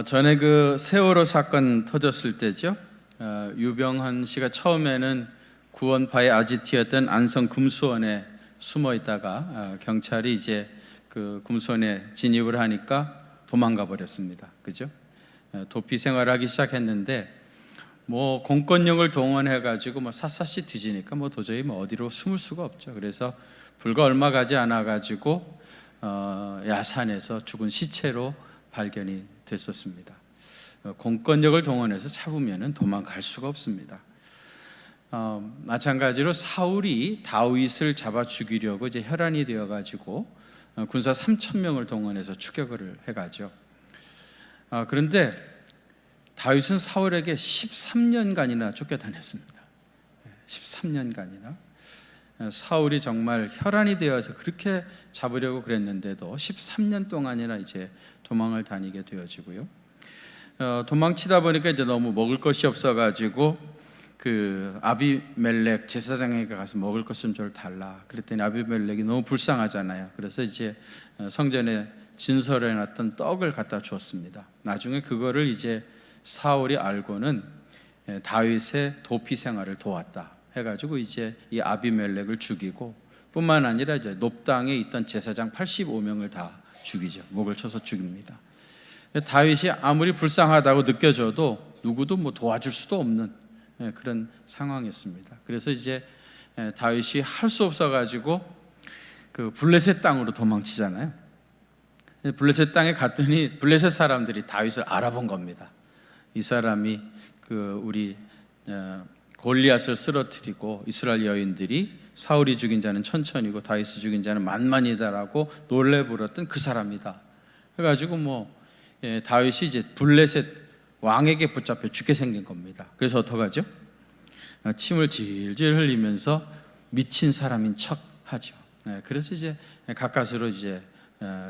전에 그 세월호 사건 터졌을 때죠. 유병헌 씨가 처음에는 구원파의 아지트였던 안성 금수원에 숨어 있다가 경찰이 이제 그 금수원에 진입을 하니까 도망가 버렸습니다. 그죠? 도피 생활을 하기 시작했는데 뭐 공권력을 동원해 가지고 뭐 샅샅이 뒤지니까 뭐 도저히 뭐 어디로 숨을 수가 없죠. 그래서 불과 얼마 가지 않아 가지고 야산에서 죽은 시체로 발견이 됐었습니다. 공권력을 동원해서 잡으면 도망갈 수가 없습니다. 마찬가지로 사울이 다윗을 잡아 죽이려고 이제 혈안이 되어 가지고 군사 3,000명을 동원해서 추격을 해가죠. 그런데 다윗은 사울에게 13년간이나 쫓겨다녔습니다. 13년간이나 사울이 정말 혈안이 되어서 그렇게 잡으려고 그랬는데도 13년 동안이나 이제 도망을 다니게 되어지고요. 도망치다 보니까 이제 너무 먹을 것이 없어가지고 그 아비멜렉 제사장에게 가서 먹을 것 좀 좀 달라. 그랬더니 아비멜렉이 너무 불쌍하잖아요. 그래서 이제 성전에 진설해 놨던 떡을 갖다 주었습니다. 나중에 그거를 이제 사울이 알고는 다윗의 도피 생활을 도왔다 해가지고 이제 이 아비멜렉을 죽이고 뿐만 아니라 이제 높 땅에 있던 제사장 85명을 다 죽이죠. 목을 쳐서 죽입니다. 다윗이 아무리 불쌍하다고 느껴져도 누구도 뭐 도와줄 수도 없는 그런 상황이었습니다. 그래서 이제 다윗이 할 수 없어가지고 그 블레셋 땅으로 도망치잖아요. 블레셋 땅에 갔더니 블레셋 사람들이 다윗을 알아본 겁니다. 이 사람이 그 우리 골리앗을 쓰러뜨리고 이스라엘 여인들이 사울이 죽인 자는 천천이고 다윗이 죽인 자는 만만이다라고 놀래 부렸던 그 사람이다. 해가지고 다윗이 이제 블레셋 왕에게 붙잡혀 죽게 생긴 겁니다. 그래서 어떡하죠? 침을 질질 흘리면서 미친 사람인 척 하죠. 그래서 이제 가까스로 이제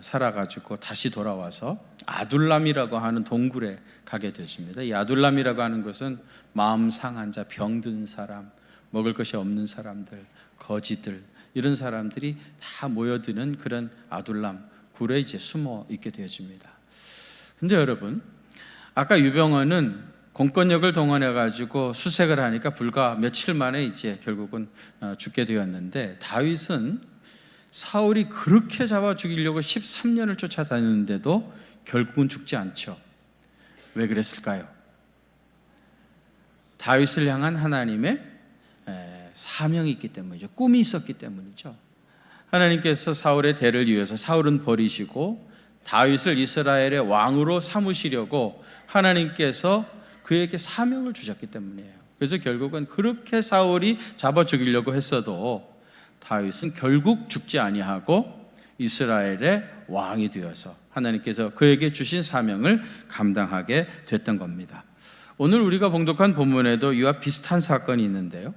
살아가지고 다시 돌아와서 아둘람이라고 하는 동굴에 가게 되십니다. 이 아둘람이라고 하는 것은 마음 상한 자, 병든 사람, 먹을 것이 없는 사람들, 거지들 이런 사람들이 다 모여드는 그런 아둘람 굴에 이제 숨어 있게 되어집니다. 근데 여러분, 아까 유병헌은 공권력을 동원해 가지고 수색을 하니까 불과 며칠 만에 이제 결국은 죽게 되었는데 다윗은 사울이 그렇게 잡아 죽이려고 13년을 쫓아다녔는데도 결국은 죽지 않죠. 왜 그랬을까요? 다윗을 향한 하나님의 사명이 있기 때문이죠. 꿈이 있었기 때문이죠. 하나님께서 사울의 대를 위해서 사울은 버리시고 다윗을 이스라엘의 왕으로 삼으시려고 하나님께서 그에게 사명을 주셨기 때문이에요. 그래서 결국은 그렇게 사울이 잡아 죽이려고 했어도 다윗은 결국 죽지 아니하고 이스라엘의 왕이 되어서 하나님께서 그에게 주신 사명을 감당하게 됐던 겁니다. 오늘 우리가 봉독한 본문에도 이와 비슷한 사건이 있는데요.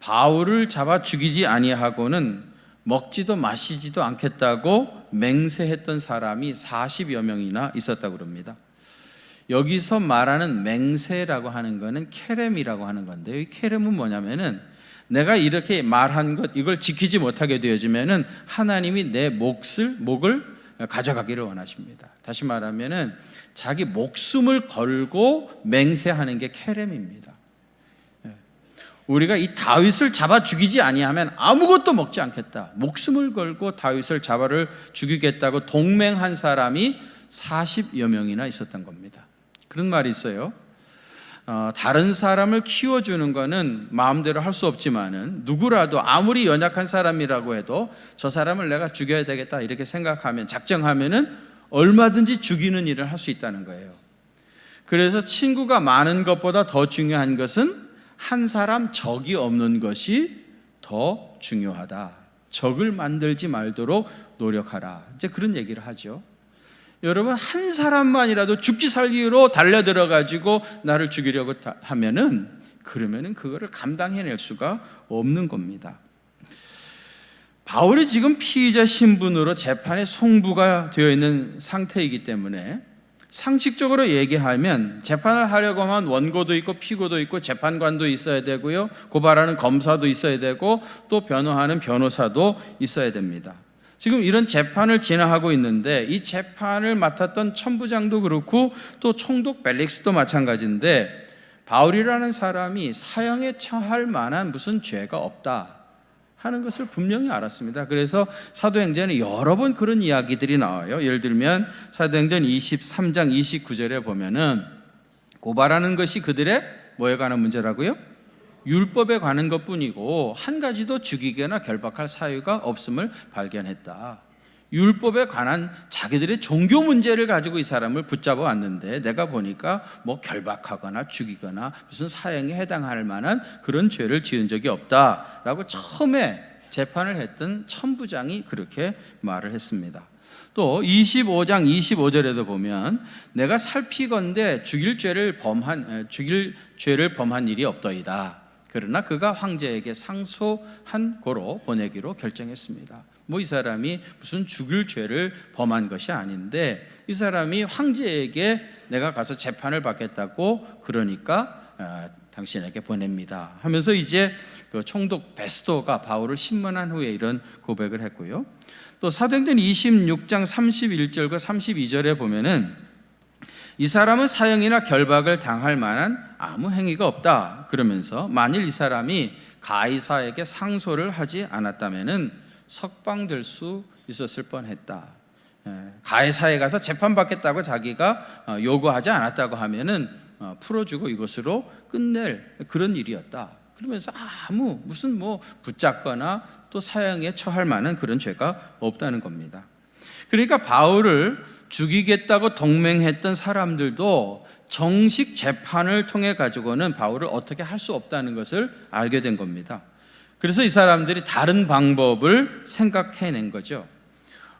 바울을 잡아 죽이지 아니하고는 먹지도 마시지도 않겠다고 맹세했던 사람이 40여 명이나 있었다고 합니다. 여기서 말하는 맹세라고 하는 것은 케렘이라고 하는 건데요. 이 케렘은 뭐냐면은 내가 이렇게 말한 것 이걸 지키지 못하게 되어지면은 하나님이 내 목을 가져가기를 원하십니다. 다시 말하면은 자기 목숨을 걸고 맹세하는 게 케렘입니다. 우리가 이 다윗을 잡아 죽이지 아니하면 아무것도 먹지 않겠다. 목숨을 걸고 다윗을 잡아를 죽이겠다고 동맹한 사람이 40여 명이나 있었던 겁니다. 그런 말이 있어요. 다른 사람을 키워주는 것은 마음대로 할 수 없지만은 누구라도 아무리 연약한 사람이라고 해도 저 사람을 내가 죽여야 되겠다 이렇게 생각하면 작정하면은 얼마든지 죽이는 일을 할 수 있다는 거예요. 그래서 친구가 많은 것보다 더 중요한 것은 한 사람 적이 없는 것이 더 중요하다. 적을 만들지 말도록 노력하라. 이제 그런 얘기를 하죠. 여러분, 한 사람만이라도 죽기 살기로 달려들어 가지고 나를 죽이려고 하면은 그러면은 그거를 감당해낼 수가 없는 겁니다. 바울이 지금 피의자 신분으로 재판에 송부가 되어 있는 상태이기 때문에 상식적으로 얘기하면 재판을 하려고 하면 원고도 있고 피고도 있고 재판관도 있어야 되고요, 고발하는 검사도 있어야 되고 또 변호하는 변호사도 있어야 됩니다. 지금 이런 재판을 진행하고 있는데 이 재판을 맡았던 천부장도 그렇고 또 총독 벨릭스도 마찬가지인데 바울이라는 사람이 사형에 처할 만한 무슨 죄가 없다 하는 것을 분명히 알았습니다. 그래서 사도행전에 여러 번 그런 이야기들이 나와요. 예를 들면 사도행전 23장 29절에 보면은 고발하는 것이 그들의 뭐에 관한 문제라고요? 율법에 관한 것뿐이고 한 가지도 죽이거나 결박할 사유가 없음을 발견했다. 율법에 관한 자기들의 종교 문제를 가지고 이 사람을 붙잡아 왔는데 내가 보니까 뭐 결박하거나 죽이거나 무슨 사형에 해당할 만한 그런 죄를 지은 적이 없다라고 처음에 재판을 했던 천부장이 그렇게 말을 했습니다. 또 25장 25절에도 보면 내가 살피건대 죽일 죄를 범한 일이 없더이다. 그러나 그가 황제에게 상소한 고로 보내기로 결정했습니다. 뭐 이 사람이 무슨 죽일 죄를 범한 것이 아닌데 이 사람이 황제에게 내가 가서 재판을 받겠다고 그러니까 당신에게 보냅니다 하면서 이제 그 총독 베스도가 바울을 신문한 후에 이런 고백을 했고요. 또 사도행전 26장 31절과 32절에 보면은 이 사람은 사형이나 결박을 당할 만한 아무 행위가 없다 그러면서 만일 이 사람이 가이사에게 상소를 하지 않았다면은 석방될 수 있었을 뻔했다. 가이사에 가서 재판받겠다고 자기가 요구하지 않았다고 하면은 풀어주고 이것으로 끝낼 그런 일이었다. 그러면서 무슨 붙잡거나 또 사형에 처할 만한 그런 죄가 없다는 겁니다. 그러니까 바울을 죽이겠다고 동맹했던 사람들도 정식 재판을 통해 가지고는 바울을 어떻게 할 수 없다는 것을 알게 된 겁니다. 그래서 이 사람들이 다른 방법을 생각해낸 거죠.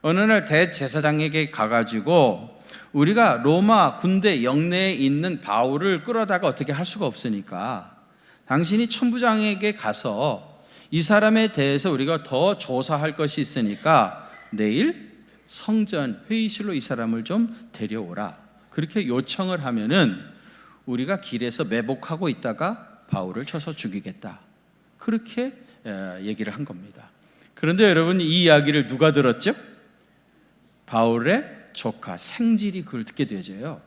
어느 날 대제사장에게 가가지고 우리가 로마 군대 영내에 있는 바울을 끌어다가 어떻게 할 수가 없으니까 당신이 천부장에게 가서 이 사람에 대해서 우리가 더 조사할 것이 있으니까 내일 성전 회의실로 이 사람을 좀 데려오라. 그렇게 요청을 하면은 우리가 길에서 매복하고 있다가 바울을 쳐서 죽이겠다. 그렇게 얘기를 한 겁니다. 그런데 여러분 이 이야기를 누가 들었죠? 바울의 조카 생질이 그걸 듣게 되어져요.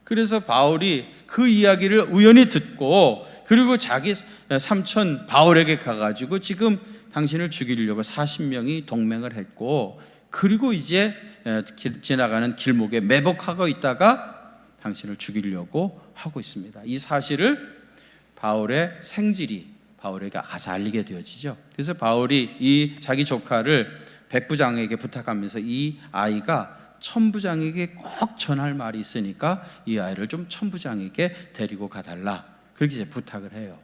그래서 바울이 그 이야기를 우연히 듣고 그리고 자기 삼촌 바울에게 가가지고 지금 당신을 죽이려고 40명이 동맹을 했고 그리고 이제 지나가는 길목에 매복하고 있다가 당신을 죽이려고 하고 있습니다. 이 사실을 바울의 생질이 바울에게 가서 알리게 되어지죠. 그래서 바울이 이 자기 조카를 백부장에게 부탁하면서 이 아이가 천부장에게 꼭 전할 말이 있으니까 이 아이를 좀 천부장에게 데리고 가달라. 그렇게 이제 부탁을 해요.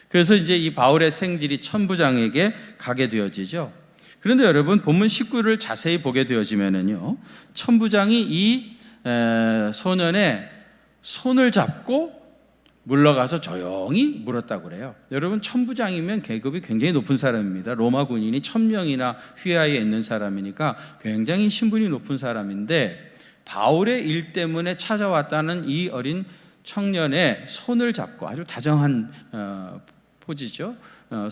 그래서 이제 이 바울의 생질이 천부장에게 가게 되어지죠. 그런데 여러분 본문 19를 자세히 보게 되어지면은요, 천부장이 이 소년의 손을 잡고 물러가서 조용히 물었다고 그래요. 여러분 천부장이면 계급이 굉장히 높은 사람입니다. 로마 군인이 1000명이나 휘하에 있는 사람이니까 굉장히 신분이 높은 사람인데 바울의 일 때문에 찾아왔다는 이 어린 청년의 손을 잡고 아주 다정한 포즈죠.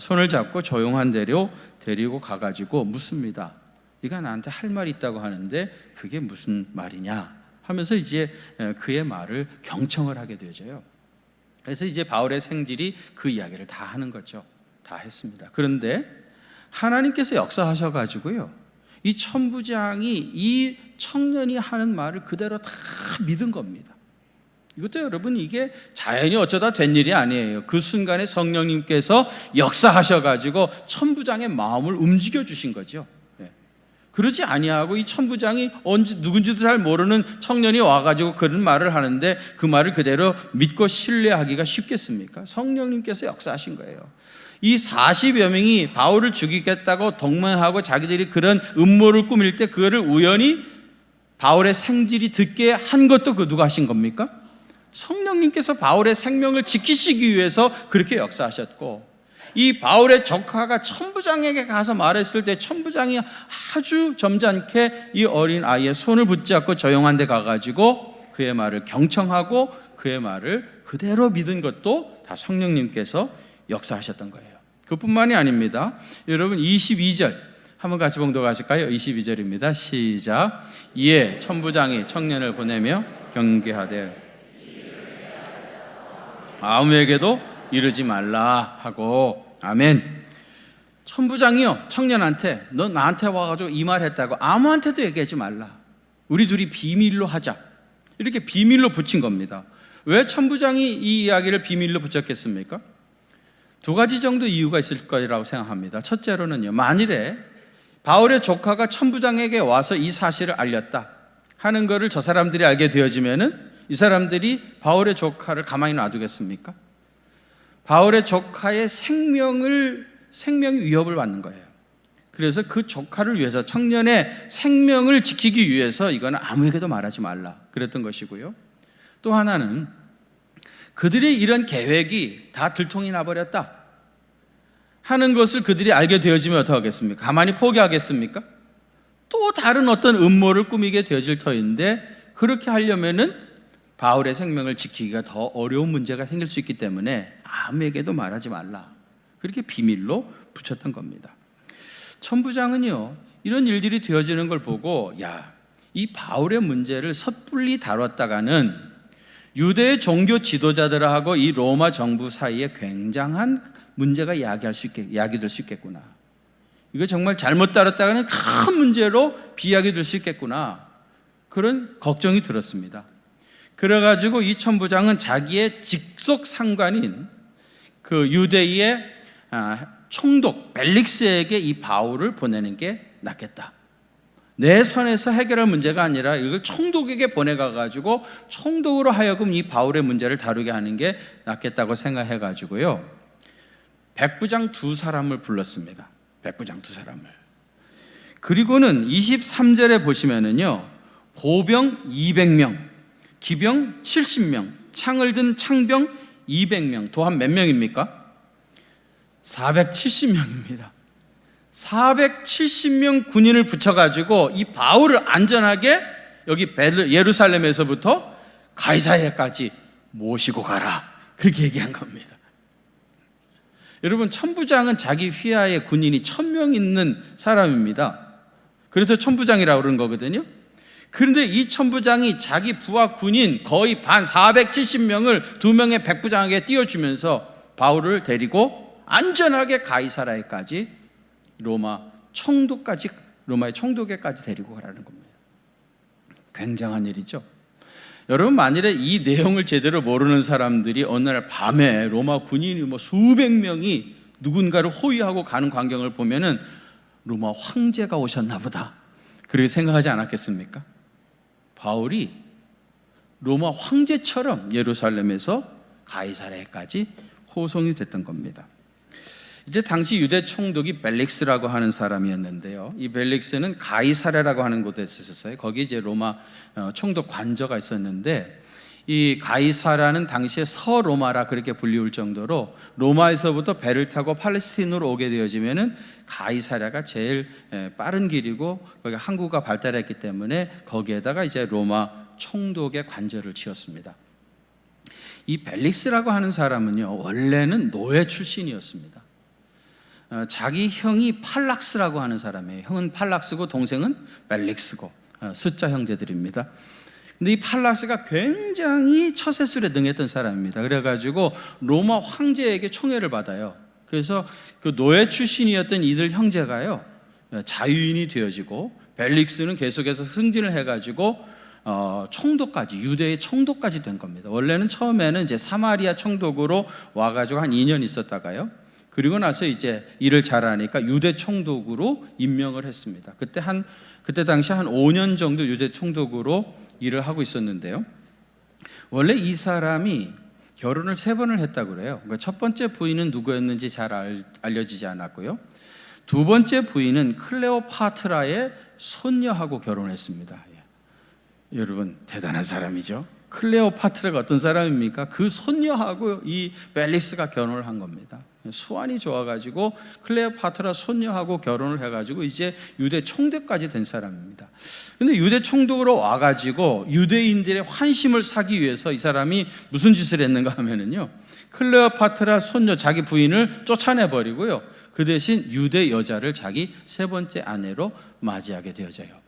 손을 잡고 조용한 데로 데리고 가가지고 묻습니다. 네가 나한테 할 말이 있다고 하는데 그게 무슨 말이냐 하면서 이제 그의 말을 경청을 하게 되어져요. 그래서 이제 바울의 생질이 그 이야기를 다 하는 거죠. 다 했습니다. 그런데 하나님께서 역사하셔가지고요, 이 천부장이 이 청년이 하는 말을 그대로 다 믿은 겁니다. 이것도 여러분 이게 자연히 어쩌다 된 일이 아니에요. 그 순간에 성령님께서 역사하셔가지고 천부장의 마음을 움직여 주신 거죠. 그러지 아니하고 이 천부장이 언제 누군지도 잘 모르는 청년이 와가지고 그런 말을 하는데 그 말을 그대로 믿고 신뢰하기가 쉽겠습니까? 성령님께서 역사하신 거예요. 이 40여 명이 바울을 죽이겠다고 동맹하고 자기들이 그런 음모를 꾸밀 때 그거를 우연히 바울의 생질이 듣게 한 것도 그 누가 하신 겁니까? 성령님께서 바울의 생명을 지키시기 위해서 그렇게 역사하셨고, 이 바울의 조카가 천부장에게 가서 말했을 때 천부장이 아주 점잖게 이 어린 아이의 손을 붙잡고 조용한 데 가가지고 그의 말을 경청하고 그의 말을 그대로 믿은 것도 다 성령님께서 역사하셨던 거예요. 그뿐만이 아닙니다. 여러분 22절 한번 같이 봉독하실까요? 22절입니다. 시작. 이에 천부장이 청년을 보내며 경계하되 아무에게도 이르지 말라 하고. 아멘. 천부장이요, 청년한테 너 나한테 와가지고 이 말 했다고 아무한테도 얘기하지 말라. 우리 둘이 비밀로 하자. 이렇게 비밀로 붙인 겁니다. 왜 천부장이 이 이야기를 비밀로 붙였겠습니까? 두 가지 정도 이유가 있을 거라고 생각합니다. 첫째로는요, 만일에 바울의 조카가 천부장에게 와서 이 사실을 알렸다 하는 것을 저 사람들이 알게 되어지면은 이 사람들이 바울의 조카를 가만히 놔두겠습니까? 바울의 조카의 생명이 위협을 받는 거예요. 그래서 그 조카를 위해서, 청년의 생명을 지키기 위해서 이거는 아무에게도 말하지 말라 그랬던 것이고요. 또 하나는 그들의 이런 계획이 다 들통이 나버렸다 하는 것을 그들이 알게 되어지면 어떡하겠습니까? 가만히 포기하겠습니까? 또 다른 어떤 음모를 꾸미게 되어질 터인데, 그렇게 하려면은 바울의 생명을 지키기가 더 어려운 문제가 생길 수 있기 때문에 아무에게도 말하지 말라, 그렇게 비밀로 붙였던 겁니다. 천부장은요, 이런 일들이 되어지는 걸 보고 이 바울의 문제를 섣불리 다뤘다가는 유대의 종교 지도자들하고 이 로마 정부 사이에 굉장한 문제가 야기될 수 있겠구나. 이거 정말 잘못 다뤘다가는 큰 문제로 비야기될 수 있겠구나. 그런 걱정이 들었습니다. 그래가지고 이 천부장은 자기의 직속 상관인 그 유대의 총독 벨릭스에게 이 바울을 보내는 게 낫겠다. 내 선에서 해결할 문제가 아니라 이걸 총독에게 보내가지고 총독으로 하여금 이 바울의 문제를 다루게 하는 게 낫겠다고 생각해가지고요, 백부장 두 사람을 불렀습니다. 백부장 두 사람을. 그리고는 23절에 보시면은요, 보병 200명, 기병 70명, 창을 든 창병 200명, 도합 몇 명입니까? 470명입니다. 470명 군인을 붙여가지고 이 바울을 안전하게 여기 예루살렘에서부터 가이사랴까지 모시고 가라, 그렇게 얘기한 겁니다. 여러분, 천부장은 자기 휘하에 군인이 1000명 있는 사람입니다. 그래서 천부장이라고 그러는 거거든요. 그런데 이 천부장이 자기 부하 군인 거의 반 470명을 두 명의 백부장에게 띄워주면서 바울을 데리고 안전하게 가이사랴에까지 로마의 총독에까지 데리고 가라는 겁니다. 굉장한 일이죠. 여러분, 만일에 이 내용을 제대로 모르는 사람들이 어느 날 밤에 로마 군인이 수백 명이 누군가를 호위하고 가는 광경을 보면은 로마 황제가 오셨나 보다, 그렇게 생각하지 않았겠습니까? 바울이 로마 황제처럼 예루살렘에서 가이사랴에까지 호송이 됐던 겁니다. 이제 당시 유대 총독이 벨릭스라고 하는 사람이었는데요, 이 벨릭스는 가이사랴라고 하는 곳에 있었어요. 거기 이제 로마 총독 관저가 있었는데, 이 가이사랴는 당시에 서로마라 그렇게 불리울 정도로 로마에서부터 배를 타고 팔레스틴으로 오게 되어지면은 가이사랴가 제일 빠른 길이고 거기 항구가 발달했기 때문에 거기에다가 이제 로마 총독의 관저를 지었습니다. 이 벨릭스라고 하는 사람은요, 원래는 노예 출신이었습니다. 자기 형이 팔락스라고 하는 사람이에요. 형은 팔락스고 동생은 벨릭스고, 숫자 형제들입니다. 근데 이 팔락스가 굉장히 처세술에 능했던 사람입니다. 그래가지고 로마 황제에게 총애를 받아요. 그래서 그 노예 출신이었던 이들 형제가요, 자유인이 되어지고, 벨릭스는 계속해서 승진을 해가지고 총독까지, 유대의 총독까지 된 겁니다. 원래는 처음에는 이제 사마리아 총독으로 와가지고 한 2년 있었다가요, 그리고 나서 이제 일을 잘하니까 유대 총독으로 임명을 했습니다. 그때 당시 한 5년 정도 유대 총독으로 일을 하고 있었는데요, 원래 이 사람이 결혼을 3번을 했다고 그래요. 그러니까 첫 번째 부인은 누구였는지 잘 알려지지 않았고요, 두 번째 부인은 클레오파트라의 손녀하고 결혼했습니다. 여러분, 대단한 사람이죠. 클레오파트라가 어떤 사람입니까? 그 손녀하고 이 벨릭스가 결혼을 한 겁니다. 수완이 좋아가지고 클레오파트라 손녀하고 결혼을 해가지고 이제 유대 총독까지 된 사람입니다. 근데 유대 총독으로 와가지고 유대인들의 환심을 사기 위해서 이 사람이 무슨 짓을 했는가 하면은요, 클레오파트라 손녀 자기 부인을 쫓아내버리고요, 그 대신 유대 여자를 자기 세 번째 아내로 맞이하게 되어져요.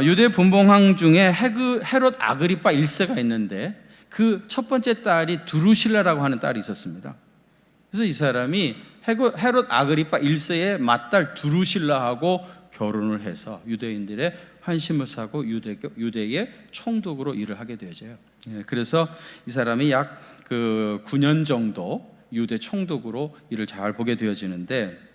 유대 분봉왕 중에 헤롯 아그리파 1세가 있는데 그 첫 번째 딸이 두루실라라고 하는 딸이 있었습니다. 그래서 이 사람이 헤롯 아그리파 1세의 맏딸 두루실라하고 결혼을 해서 유대인들의 환심을 사고 유대의 총독으로 일을 하게 되어져요. 그래서 이 사람이 약 9년 정도 유대 총독으로 일을 잘 보게 되어지는데,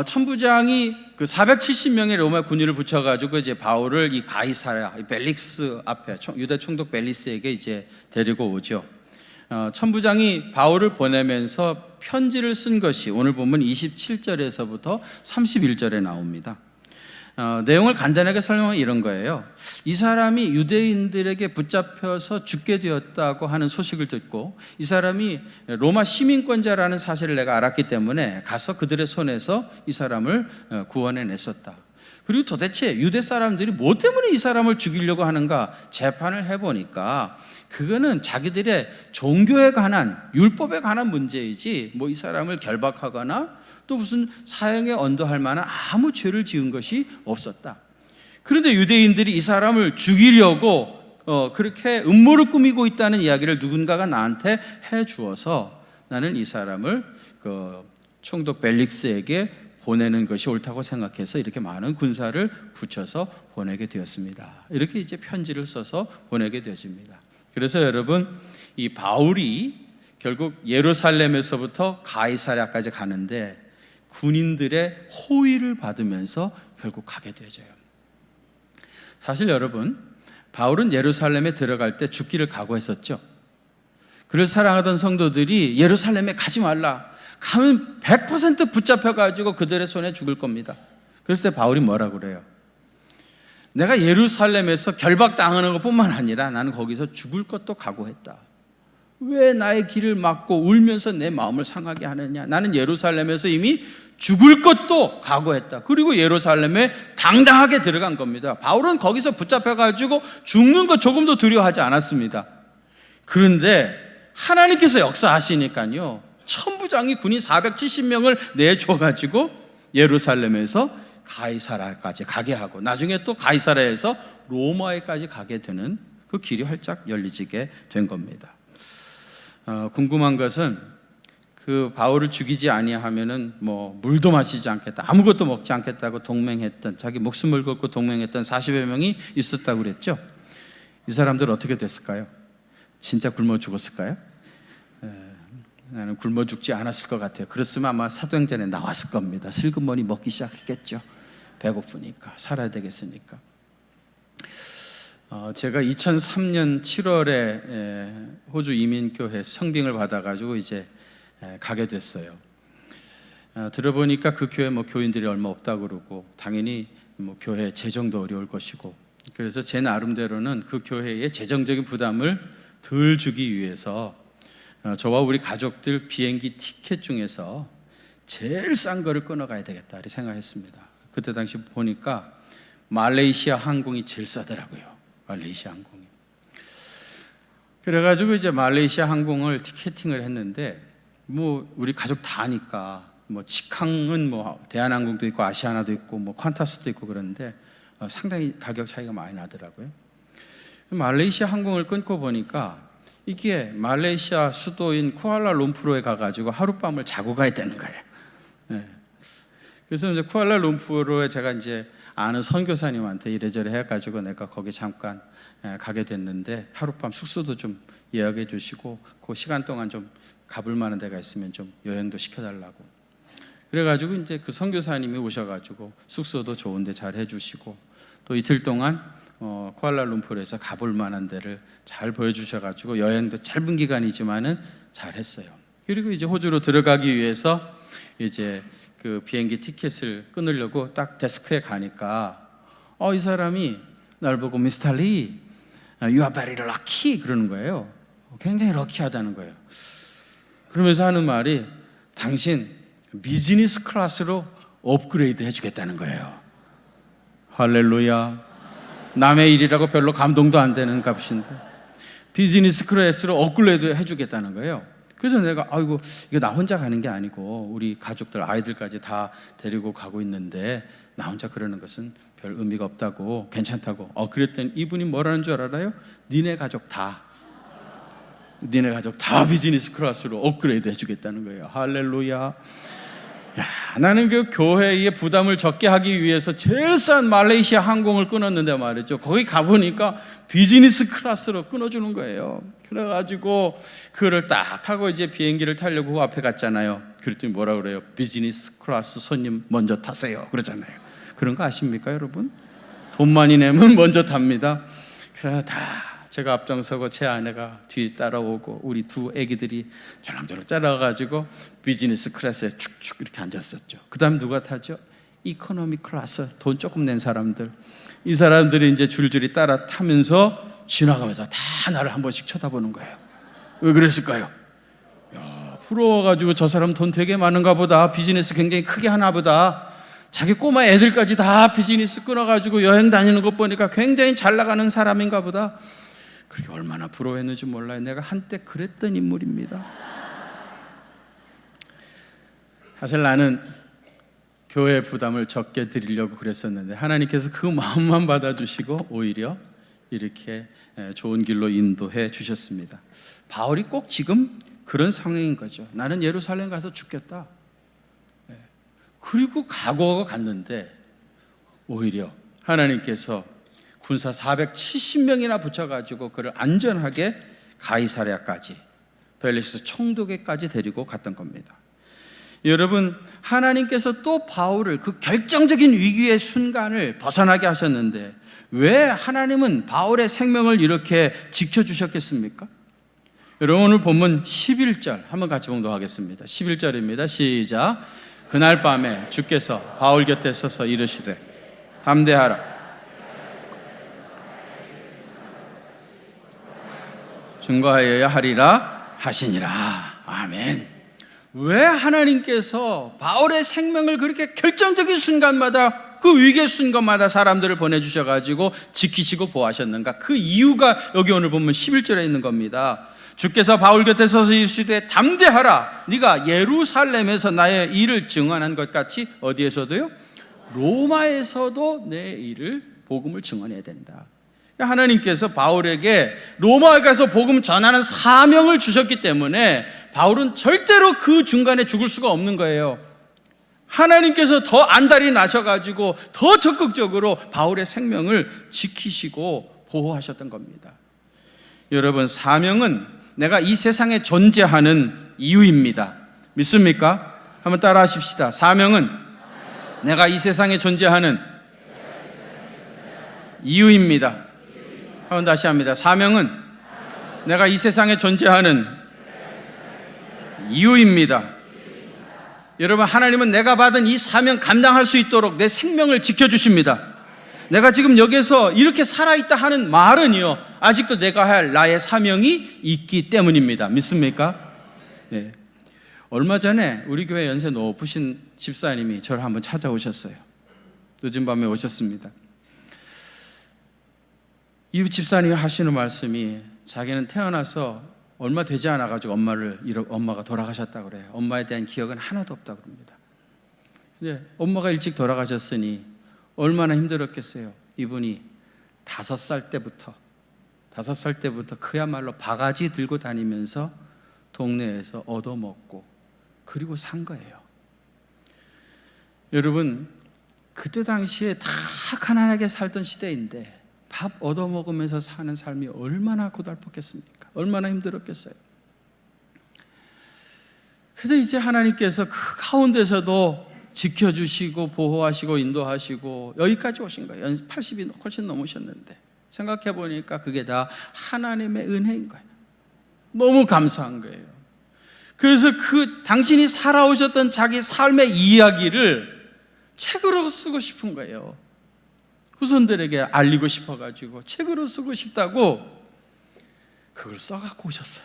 천부장이 그 470명의 로마 군인을 붙여가지고 이제 바울을 이 가이사랴, 벨릭스 앞에 유대 총독 벨릭스에게 이제 데리고 오죠. 천부장이 바울을 보내면서 편지를 쓴 것이 오늘 보면 27절에서부터 31절에 나옵니다. 내용을 간단하게 설명하면 이런 거예요. 이 사람이 유대인들에게 붙잡혀서 죽게 되었다고 하는 소식을 듣고 이 사람이 로마 시민권자라는 사실을 내가 알았기 때문에 가서 그들의 손에서 이 사람을 구원해냈었다. 그리고 도대체 유대 사람들이 뭐 때문에 이 사람을 죽이려고 하는가 재판을 해보니까 그거는 자기들의 종교에 관한, 율법에 관한 문제이지 뭐 이 사람을 결박하거나 또 무슨 사형에 언도할 만한 아무 죄를 지은 것이 없었다. 그런데 유대인들이 이 사람을 죽이려고 그렇게 음모를 꾸미고 있다는 이야기를 누군가가 나한테 해 주어서 나는 이 사람을 총독 벨릭스에게 보내는 것이 옳다고 생각해서 이렇게 많은 군사를 붙여서 보내게 되었습니다. 이렇게 이제 편지를 써서 보내게 되어집니다. 그래서 여러분, 이 바울이 결국 예루살렘에서부터 가이사랴까지 가는데 군인들의 호위를 받으면서 결국 가게 되어져요. 사실 여러분, 바울은 예루살렘에 들어갈 때 죽기를 각오했었죠. 그를 사랑하던 성도들이 예루살렘에 가지 말라, 가면 100% 붙잡혀가지고 그들의 손에 죽을 겁니다. 그래서 바울이 뭐라고 그래요? 내가 예루살렘에서 결박당하는 것뿐만 아니라 나는 거기서 죽을 것도 각오했다. 왜 나의 길을 막고 울면서 내 마음을 상하게 하느냐? 나는 예루살렘에서 이미 죽을 것도 각오했다. 그리고 예루살렘에 당당하게 들어간 겁니다. 바울은 거기서 붙잡혀가지고 죽는 것 조금도 두려워하지 않았습니다. 그런데 하나님께서 역사하시니까요, 천부장이 군인 470명을 내줘가지고 예루살렘에서 가이사랴까지 가게 하고 나중에 또 가이사랴에서 로마에까지 가게 되는 그 길이 활짝 열리게 된 겁니다. 궁금한 것은 그 바울을 죽이지 아니하면은 뭐 물도 마시지 않겠다, 아무것도 먹지 않겠다고 동맹했던, 자기 목숨을 걸고 동맹했던 40여 명이 있었다고 그랬죠. 이 사람들 어떻게 됐을까요? 진짜 굶어 죽었을까요? 나는 굶어 죽지 않았을 것 같아요. 그랬으면 아마 사도행전에 나왔을 겁니다. 슬그머니 먹기 시작했겠죠. 배고프니까, 살아야 되겠으니까. 제가 2003년 7월에 호주 이민교회 성빙을 받아가지고 이제 가게 됐어요. 들어보니까 그 교회 뭐 교인들이 얼마 없다고 그러고 당연히 뭐 교회 재정도 어려울 것이고, 그래서 제 나름대로는 그 교회의 재정적인 부담을 덜 주기 위해서 저와 우리 가족들 비행기 티켓 중에서 제일 싼 거를 끊어가야 되겠다 이렇게 생각했습니다. 그때 당시 보니까 말레이시아 항공이 제일 싸더라고요. 말레이시아 항공이. 그래가지고 이제 말레이시아 항공을 티켓팅을 했는데 뭐 우리 가족 다 아니까 뭐 직항은 뭐 대한항공도 있고 아시아나도 있고 뭐 퀀타스도 있고 그런데 상당히 가격 차이가 많이 나더라고요. 말레이시아 항공을 끊고 보니까 이게 말레이시아 수도인 쿠알라룸푸르에 가가지고 하룻밤을 자고 가야 되는 거예요. 네. 그래서 이제 쿠알라룸푸르에 제가 이제 아는 선교사님한테 이래저래 해가지고 내가 거기 잠깐 가게 됐는데 하룻밤 숙소도 좀 예약해 주시고 그 시간 동안 좀 가볼 만한 데가 있으면 좀 여행도 시켜달라고. 그래가지고 이제 그 선교사님이 오셔가지고 숙소도 좋은데 잘 해주시고 또 이틀 동안 쿠알라룸푸르에서 가볼 만한 데를 잘 보여주셔가지고 여행도 짧은 기간이지만은 잘 했어요. 그리고 이제 호주로 들어가기 위해서 이제 그 비행기 티켓을 끊으려고 딱 데스크에 가니까 이 사람이 날 보고 미스터 리, You are very lucky 그러는 거예요. 굉장히 럭키하다는 거예요. 그러면서 하는 말이 당신 비즈니스 클래스로 업그레이드 해주겠다는 거예요. 할렐루야. 남의 일이라고 별로 감동도 안 되는 값인데 비즈니스 클래스로 업그레이드 해주겠다는 거예요. 그래서 내가 아이고 이거 나 혼자 가는 게 아니고 우리 가족들 아이들까지 다 데리고 가고 있는데 나 혼자 그러는 것은 별 의미가 없다고 괜찮다고 그랬더니 이분이 뭐라는 줄 알아요? 니네 가족 다 비즈니스 클래스로 업그레이드 해주겠다는 거예요. 할렐루야. 야, 나는 그 교회의 부담을 적게 하기 위해서 제일 싼 말레이시아 항공을 끊었는데 말이죠. 거기 가보니까 비즈니스 클래스로 끊어주는 거예요. 그래가지고 그거를 딱 타고 이제 비행기를 타려고 그 앞에 갔잖아요. 그랬더니 뭐라 그래요? 비즈니스 클래스 손님 먼저 타세요 그러잖아요. 그런 거 아십니까 여러분? 돈 많이 내면 먼저 탑니다. 그래 다 제가 앞장서고 제 아내가 뒤에 따라오고 우리 두 애기들이 저랑저랑 따라가지고 비즈니스 클래스에 축축 이렇게 앉았었죠. 그 다음 누가 타죠? 이코노미 클래스 돈 조금 낸 사람들. 이 사람들이 이제 줄줄이 따라 타면서 지나가면서 다 나를 한 번씩 쳐다보는 거예요. 왜 그랬을까요? 야, 부러워가지고 저 사람 돈 되게 많은가 보다, 비즈니스 굉장히 크게 하나 보다, 자기 꼬마 애들까지 다 비즈니스 끊어가지고 여행 다니는 것 보니까 굉장히 잘 나가는 사람인가 보다. 그게 얼마나 부러워했는지 몰라요. 내가 한때 그랬던 인물입니다. 사실 나는 교회 부담을 적게 드리려고 그랬었는데 하나님께서 그 마음만 받아주시고 오히려 이렇게 좋은 길로 인도해 주셨습니다. 바울이 꼭 지금 그런 상황인 거죠. 나는 예루살렘 가서 죽겠다. 그리고 각오하고 갔는데 오히려 하나님께서 군사 470명이나 붙여가지고 그를 안전하게 가이사랴까지 벨리스 총독에까지 데리고 갔던 겁니다. 여러분, 하나님께서 또 바울을 그 결정적인 위기의 순간을 벗어나게 하셨는데 왜 하나님은 바울의 생명을 이렇게 지켜주셨겠습니까? 여러분, 오늘 본문 11절 한번 같이 봉독하겠습니다. 11절입니다. 시작. 그날 밤에 주께서 바울 곁에 서서 이르시되 담대하라, 증거하여야 하리라 하시니라. 아멘. 왜 하나님께서 바울의 생명을 그렇게 결정적인 순간마다, 그 위기의 순간마다 사람들을 보내주셔가지고 지키시고 보호하셨는가? 그 이유가 여기 오늘 보면 11절에 있는 겁니다. 주께서 바울 곁에 서서 이르시되 담대하라, 네가 예루살렘에서 나의 일을 증언한 것 같이 어디에서도요? 로마에서도 내 일을, 복음을 증언해야 된다. 하나님께서 바울에게 로마에 가서 복음 전하는 사명을 주셨기 때문에 바울은 절대로 그 중간에 죽을 수가 없는 거예요. 하나님께서 더 안달이 나셔가지고 더 적극적으로 바울의 생명을 지키시고 보호하셨던 겁니다. 여러분, 사명은 내가 이 세상에 존재하는 이유입니다. 믿습니까? 한번 따라 하십시다. 사명은 내가 이 세상에 존재하는 이유입니다. 한번 다시 합니다. 사명은 내가 이 세상에 존재하는 이유입니다. 여러분, 하나님은 내가 받은 이 사명 감당할 수 있도록 내 생명을 지켜주십니다. 내가 지금 여기서 이렇게 살아있다 하는 말은요, 아직도 내가 할 나의 사명이 있기 때문입니다. 믿습니까? 네. 얼마 전에 우리 교회 연세 높으신 집사님이 저를 한번 찾아오셨어요. 늦은 밤에 오셨습니다. 이 집사님이 하시는 말씀이, 자기는 태어나서 얼마 되지 않아가지고 엄마가 돌아가셨다고 그래요. 엄마에 대한 기억은 하나도 없다고 그럽니다. 근데 엄마가 일찍 돌아가셨으니 얼마나 힘들었겠어요. 이분이 5살 때부터 그야말로 바가지 들고 다니면서 동네에서 얻어먹고 그리고 산 거예요. 여러분, 그때 당시에 다 가난하게 살던 시대인데 밥 얻어먹으면서 사는 삶이 얼마나 고달팠겠습니까? 얼마나 힘들었겠어요? 그래도 이제 하나님께서 그 가운데서도 지켜주시고 보호하시고 인도하시고 여기까지 오신 거예요. 80이 훨씬 넘으셨는데 생각해 보니까 그게 다 하나님의 은혜인 거예요. 너무 감사한 거예요. 그래서 그 당신이 살아오셨던 자기 삶의 이야기를 책으로 쓰고 싶은 거예요. 후손들에게 알리고 싶어가지고 책으로 쓰고 싶다고 그걸 써갖고 오셨어요.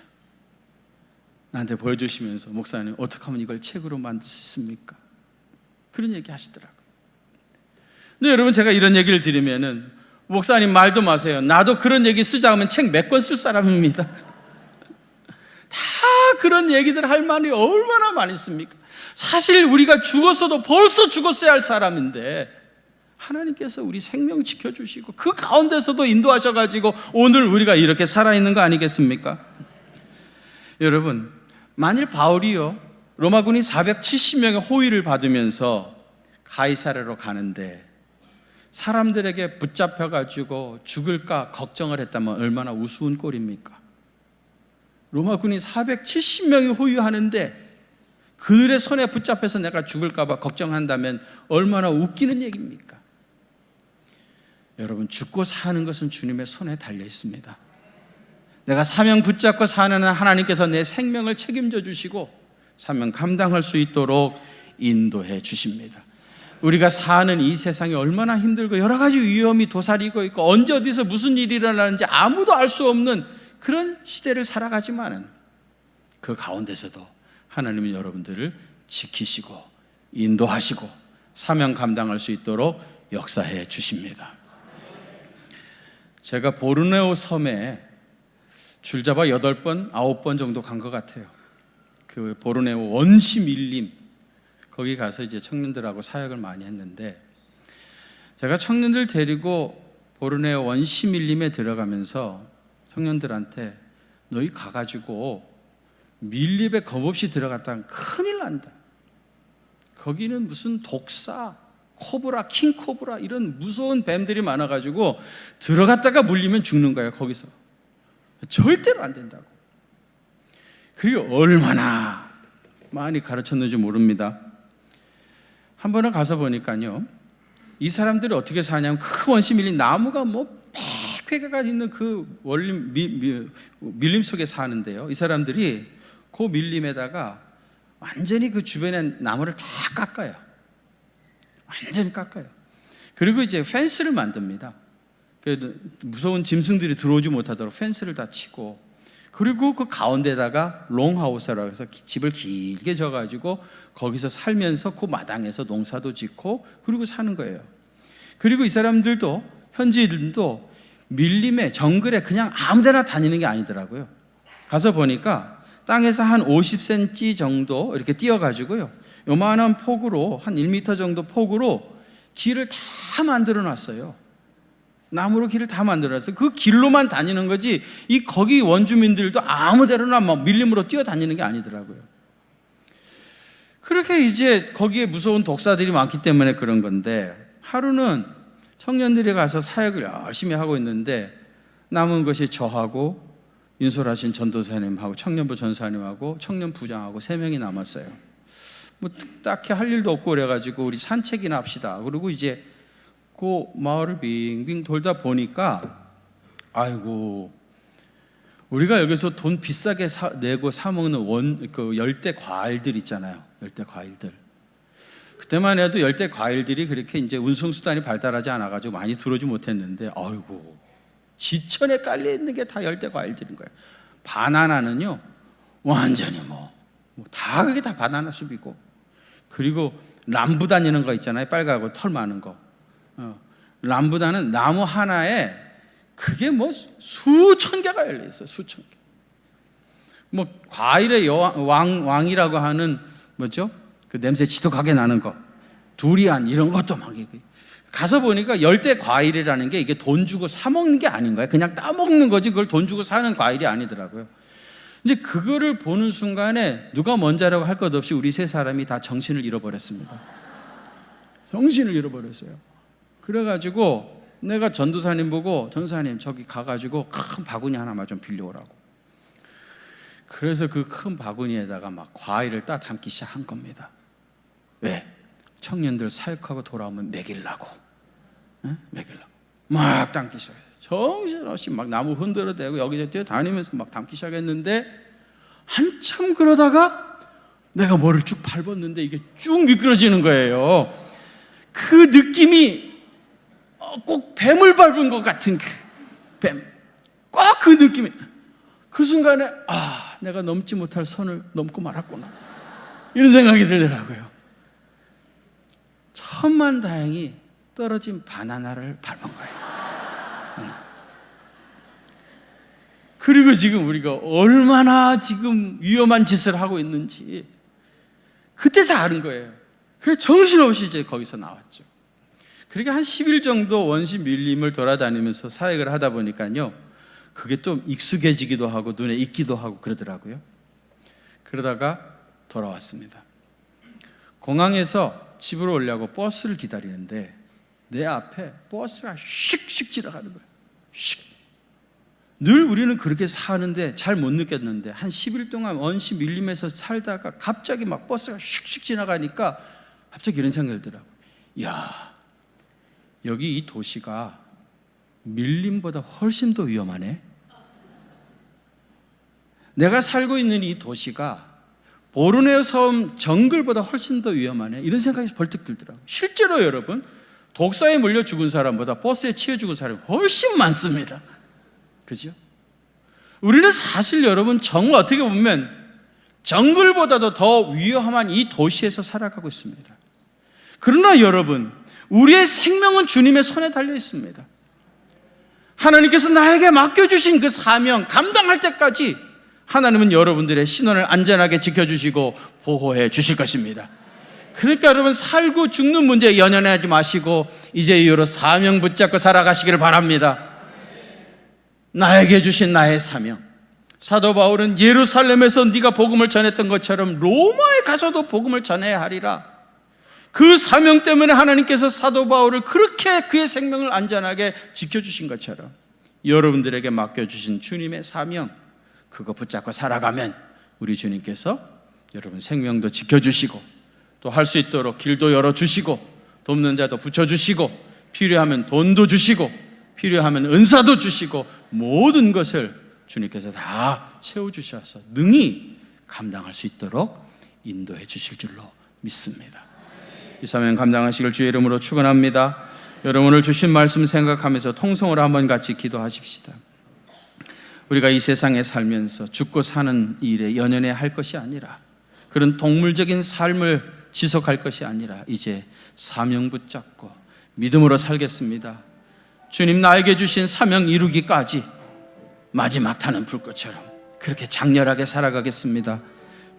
나한테 보여주시면서 목사님 어떻게 하면 이걸 책으로 만들 수 있습니까? 그런 얘기 하시더라고요. 근데 여러분, 제가 이런 얘기를 드리면은 목사님 말도 마세요. 나도 그런 얘기 쓰자 하면 책 몇 권 쓸 사람입니다. 다 그런 얘기들 할 말이 얼마나 많이 있습니까? 사실 우리가 죽었어도 벌써 죽었어야 할 사람인데 하나님께서 우리 생명 지켜주시고 그 가운데서도 인도하셔가지고 오늘 우리가 이렇게 살아있는 거 아니겠습니까? 여러분, 만일 바울이요 로마군이 470명의 호위를 받으면서 가이사랴로 가는데 사람들에게 붙잡혀가지고 죽을까 걱정을 했다면 얼마나 우스운 꼴입니까? 로마군이 470명이 호위하는데 그들의 손에 붙잡혀서 내가 죽을까 봐 걱정한다면 얼마나 웃기는 얘기입니까? 여러분, 죽고 사는 것은 주님의 손에 달려 있습니다. 내가 사명 붙잡고 사는 한 하나님께서 내 생명을 책임져 주시고 사명 감당할 수 있도록 인도해 주십니다. 우리가 사는 이 세상이 얼마나 힘들고 여러 가지 위험이 도사리고 있고 언제 어디서 무슨 일이 일어나는지 아무도 알 수 없는 그런 시대를 살아가지만은 그 가운데서도 하나님은 여러분들을 지키시고 인도하시고 사명 감당할 수 있도록 역사해 주십니다. 제가 보르네오 섬에 줄잡아 8번, 9번 정도 간 것 같아요. 그 보르네오 원시 밀림, 거기 가서 이제 청년들하고 사역을 많이 했는데 제가 청년들 데리고 보르네오 원시 밀림에 들어가면서 청년들한테 너희 가가지고 밀림에 겁없이 들어갔다면 큰일 난다. 거기는 무슨 독사, 코브라, 킹코브라 이런 무서운 뱀들이 많아가지고 들어갔다가 물리면 죽는 거예요. 거기서 절대로 안 된다고. 그리고 얼마나 많이 가르쳤는지 모릅니다. 한 번은 가서 보니까요, 이 사람들이 어떻게 사냐면 큰 원시 밀림 나무가 뭐 빽빽이가 있는 그 밀림 속에 사는데요, 이 사람들이 그 밀림에다가 완전히 그 주변에 나무를 다 깎아요. 완전히 깎아요. 그리고 이제 펜스를 만듭니다. 그래도 무서운 짐승들이 들어오지 못하도록 펜스를 다 치고, 그리고 그 가운데다가 롱하우스라고 해서 집을 길게 져가지고 거기서 살면서 그 마당에서 농사도 짓고 그리고 사는 거예요. 그리고 이 사람들도, 현지인들도 밀림에 정글에 그냥 아무데나 다니는 게 아니더라고요. 가서 보니까 땅에서 한 50cm 정도 이렇게 띄어가지고요, 요만한 폭으로 한 1m 정도 폭으로 길을 다 만들어 놨어요. 나무로 길을 다 만들어서 그 길로만 다니는 거지, 거기 원주민들도 아무데나 막 밀림으로 뛰어다니는 게 아니더라고요. 그렇게 이제 거기에 무서운 독사들이 많기 때문에 그런 건데, 하루는 청년들이 가서 사역을 열심히 하고 있는데 남은 것이 저하고 인솔하신 전도사님하고 청년부 전사님하고 청년부장하고 3명이 남았어요. 뭐 딱히 할 일도 없고 그래가지고 우리 산책이나 합시다. 그리고 이제 그 마을을 빙빙 돌다 보니까, 아이고, 우리가 여기서 돈 비싸게 내고 사 먹는 그 열대 과일들 있잖아요. 열대 과일들. 그때만 해도 열대 과일들이 그렇게 이제 운송 수단이 발달하지 않아가지고 많이 들어오지 못했는데, 아이고, 지천에 깔려 있는 게 다 열대 과일들인 거예요. 바나나는요, 완전히 다 그게 다 바나나 숲이고, 그리고 람부단이라는 거 있잖아요. 빨갛고 털 많은 거. 람부단은 나무 하나에 그게 수천 개가 열려 있어요. 수천 개. 과일의 왕이라고 하는 뭐죠? 그 냄새 지독하게 나는 거, 두리안 이런 것도 막 가서 보니까 열대 과일이라는 게 이게 돈 주고 사 먹는 게 아닌 거예요. 그냥 따 먹는 거지 그걸 돈 주고 사는 과일이 아니더라고요. 근데 그거를 보는 순간에 누가 먼저라고 할 것 없이 우리 3사람이 다 정신을 잃어버렸습니다. 정신을 잃어버렸어요. 그래가지고 내가 전도사님 보고, 전도사님 저기 가가지고 큰 바구니 하나만 좀 빌려오라고. 그래서 그 큰 바구니에다가 막 과일을 따 담기 시작한 겁니다. 왜? 청년들 사역하고 돌아오면 먹이려고. 먹이려고 막 담기 시작해요. 정신없이 막 나무 흔들어대고 여기저기 뛰어다니면서 막 담기 시작했는데, 한참 그러다가 내가 뭐를 쭉 밟았는데 이게 쭉 미끄러지는 거예요. 그 느낌이 꼭 뱀을 밟은 것 같은 뱀, 꼭 그 느낌이. 그 순간에 내가 넘지 못할 선을 넘고 말았구나, 이런 생각이 들더라고요. 천만다행히 떨어진 바나나를 밟은 거예요. 그리고 지금 우리가 얼마나 지금 위험한 짓을 하고 있는지 그때서 아는 거예요. 그래서 정신없이 이제 거기서 나왔죠. 그렇게 한 10일 정도 원시 밀림을 돌아다니면서 사역을 하다 보니까요, 그게 좀 익숙해지기도 하고 눈에 익기도 하고 그러더라고요. 그러다가 돌아왔습니다. 공항에서 집으로 오려고 버스를 기다리는데 내 앞에 버스가 슉슉 지나가는 거예요. 슉. 늘 우리는 그렇게 사는데 잘 못 느꼈는데 한 10일 동안 원시 밀림에서 살다가 갑자기 막 버스가 슉슉 지나가니까 갑자기 이런 생각이 들더라고요. 야, 여기 이 도시가 밀림보다 훨씬 더 위험하네. 내가 살고 있는 이 도시가 보르네오 섬 정글보다 훨씬 더 위험하네, 이런 생각이 벌떡 들더라고요. 실제로 여러분, 독사에 물려 죽은 사람보다 버스에 치여 죽은 사람이 훨씬 많습니다. 그죠? 우리는 사실 여러분, 어떻게 보면 정글보다도 더 위험한 이 도시에서 살아가고 있습니다. 그러나 여러분, 우리의 생명은 주님의 손에 달려 있습니다. 하나님께서 나에게 맡겨주신 그 사명 감당할 때까지 하나님은 여러분들의 신원을 안전하게 지켜주시고 보호해 주실 것입니다. 그러니까 여러분, 살고 죽는 문제에 연연하지 마시고 이제 이후로 사명 붙잡고 살아가시기를 바랍니다. 나에게 주신 나의 사명. 사도 바울은 예루살렘에서 네가 복음을 전했던 것처럼 로마에 가서도 복음을 전해야 하리라. 그 사명 때문에 하나님께서 사도 바울을 그렇게 그의 생명을 안전하게 지켜주신 것처럼 여러분들에게 맡겨주신 주님의 사명, 그거 붙잡고 살아가면 우리 주님께서 여러분 생명도 지켜주시고 또 할 수 있도록 길도 열어주시고 돕는 자도 붙여주시고 필요하면 돈도 주시고 필요하면 은사도 주시고 모든 것을 주님께서 다 채워주셔서 능히 감당할 수 있도록 인도해 주실 줄로 믿습니다. 이 사명 감당하시길 주의 이름으로 축원합니다. 여러분, 오늘 주신 말씀 생각하면서 통성으로 한번 같이 기도하십시다. 우리가 이 세상에 살면서 죽고 사는 일에 연연해 할 것이 아니라, 그런 동물적인 삶을 지속할 것이 아니라 이제 사명 붙잡고 믿음으로 살겠습니다. 주님, 나에게 주신 사명 이루기까지 마지막 타는 불꽃처럼 그렇게 장렬하게 살아가겠습니다.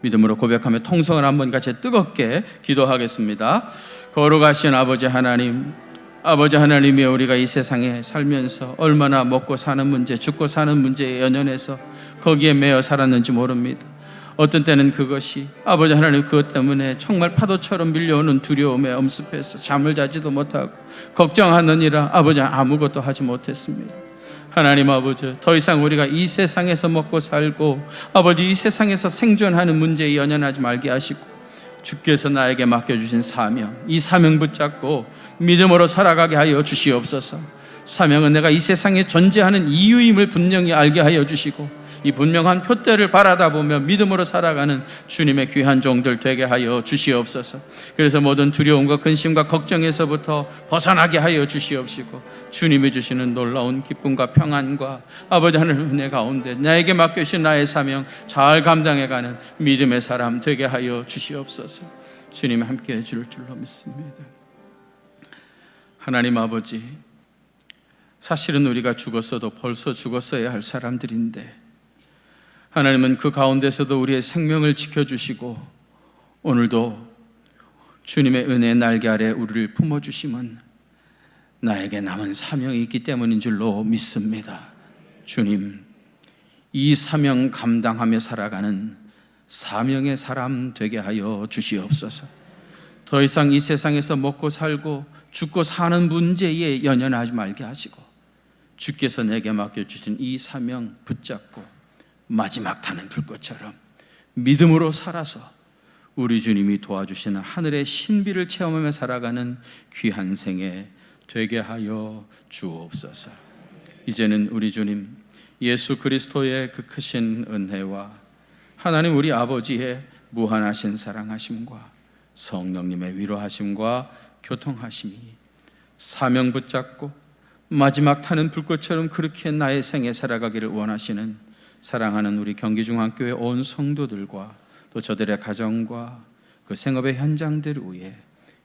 믿음으로 고백하며 통성을 한번 같이 뜨겁게 기도하겠습니다. 거룩하신 아버지 하나님, 아버지 하나님이 우리가 이 세상에 살면서 얼마나 먹고 사는 문제, 죽고 사는 문제에 연연해서 거기에 매여 살았는지 모릅니다. 어떤 때는 그것이 아버지 하나님, 그것 때문에 정말 파도처럼 밀려오는 두려움에 엄습해서 잠을 자지도 못하고 걱정하느니라 아버지 아무것도 하지 못했습니다. 하나님 아버지, 더 이상 우리가 이 세상에서 먹고 살고 아버지 이 세상에서 생존하는 문제에 연연하지 말게 하시고 주께서 나에게 맡겨주신 사명, 이 사명 붙잡고 믿음으로 살아가게 하여 주시옵소서. 사명은 내가 이 세상에 존재하는 이유임을 분명히 알게 하여 주시고 이 분명한 표대를 바라다 보며 믿음으로 살아가는 주님의 귀한 종들 되게 하여 주시옵소서. 그래서 모든 두려움과 근심과 걱정에서부터 벗어나게 하여 주시옵시고 주님이 주시는 놀라운 기쁨과 평안과 아버지 하나님 은혜 가운데 나에게 맡겨주신 나의 사명 잘 감당해가는 믿음의 사람 되게 하여 주시옵소서. 주님 함께 해줄 줄로 믿습니다. 하나님 아버지, 사실은 우리가 죽었어도 벌써 죽었어야 할 사람들인데 하나님은 그 가운데서도 우리의 생명을 지켜주시고 오늘도 주님의 은혜의 날개 아래 우리를 품어주심은 나에게 남은 사명이 있기 때문인 줄로 믿습니다. 주님, 이 사명 감당하며 살아가는 사명의 사람 되게 하여 주시옵소서. 더 이상 이 세상에서 먹고 살고 죽고 사는 문제에 연연하지 말게 하시고 주께서 내게 맡겨주신 이 사명 붙잡고 마지막 타는 불꽃처럼 믿음으로 살아서 우리 주님이 도와주시는 하늘의 신비를 체험하며 살아가는 귀한 생애 되게 하여 주옵소서. 이제는 우리 주님 예수 그리스도의 그 크신 은혜와 하나님 우리 아버지의 무한하신 사랑하심과 성령님의 위로하심과 교통하심이 사명 붙잡고 마지막 타는 불꽃처럼 그렇게 나의 생에 살아가기를 원하시는 사랑하는 우리 경기중앙교회 온 성도들과 또 저들의 가정과 그 생업의 현장들 위에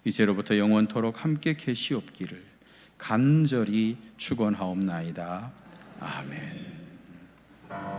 이제로부터 영원토록 함께 계시옵기를 간절히 축원하옵나이다. 아멘.